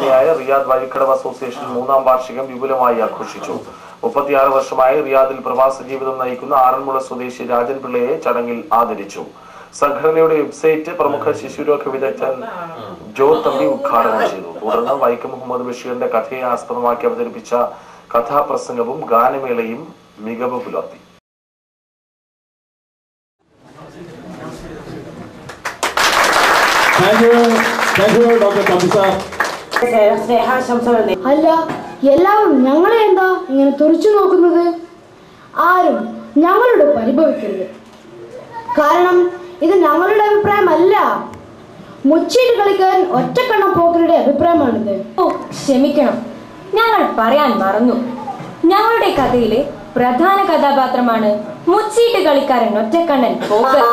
സംഘടനയായ Riyadh Vazhikkadavu association 3ാം വാർഷികം വിപുലമായി ആഘോഷിച്ചു. 36 വർഷമായി റിയാദിൽ പ്രവാസ ജീവിതം നയിക്കുന്ന ആറന്മുള സ്വദേശി രാജൻ പിള്ളയെ ചടങ്ങിൽ ആദരിച്ചു. സംഘടനയുടെ വെബ്സൈറ്റ് പ്രമുഖ ശിശുരോഗ വിദഗ്ധൻ ജോ തമ്പി ഉദ്ഘാടനം ചെയ്തു. തുടർന്ന് വൈക്കം മുഹമ്മദ് ബഷീറിന്റെ കഥയെ ആസ്പദമാക്കി അവതരിപ്പിച്ച കഥാപ്രസംഗവും ഗാനമേളയും മികവ് പുലർത്തി. അല്ല, എല്ലാവരും ഞങ്ങളെ എന്താ ഇങ്ങനെ തുറച്ചു നോക്കുന്നത്? ആരും ഞങ്ങളോട് പരിഭവിക്കരുത്. കാരണം ഇത് ഞങ്ങളുടെ അഭിപ്രായമല്ല, മുച്ചീട്ട് കളിക്കാൻ ഒറ്റക്കണ്ണം പോക്കരുടെ അഭിപ്രായമാണിത്. ഓ ക്ഷമിക്കണം, ഞങ്ങൾ പറയാൻ മറന്നു. ഞങ്ങളുടെ കഥയിലെ പ്രധാന കഥാപാത്രമാണ് മുച്ചീട്ട് കളിക്കാരൻ ഒറ്റക്കണ്ണൻ പോക്കർ.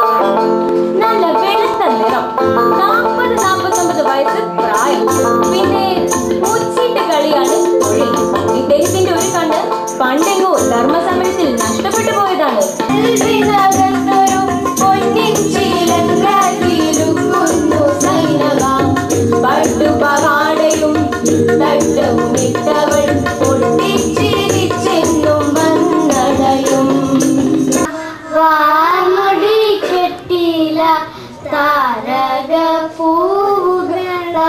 നല്ല വെളുത്ത നിറം, 40-49 വയസ്സ് പ്രായം, പിന്നെ മുച്ചീട്ട് കളിയാണ് തൊഴിൽ. ഇദ്ദേഹത്തിന്റെ ഒരു കണ്ണ് പണ്ടെങ്ങോ ധർമ്മസമരത്തിൽ നഷ്ടപ്പെട്ടു പോയതാണ്. പട്ടുപവാടയും തട്ടവും ഇട്ടവൾ പൊട്ടിച്ചിരിച്ചെന്നും വന്നടയും. വാർമുടി കെട്ടില താരക പൂവുകളാരണിഞ്ഞു.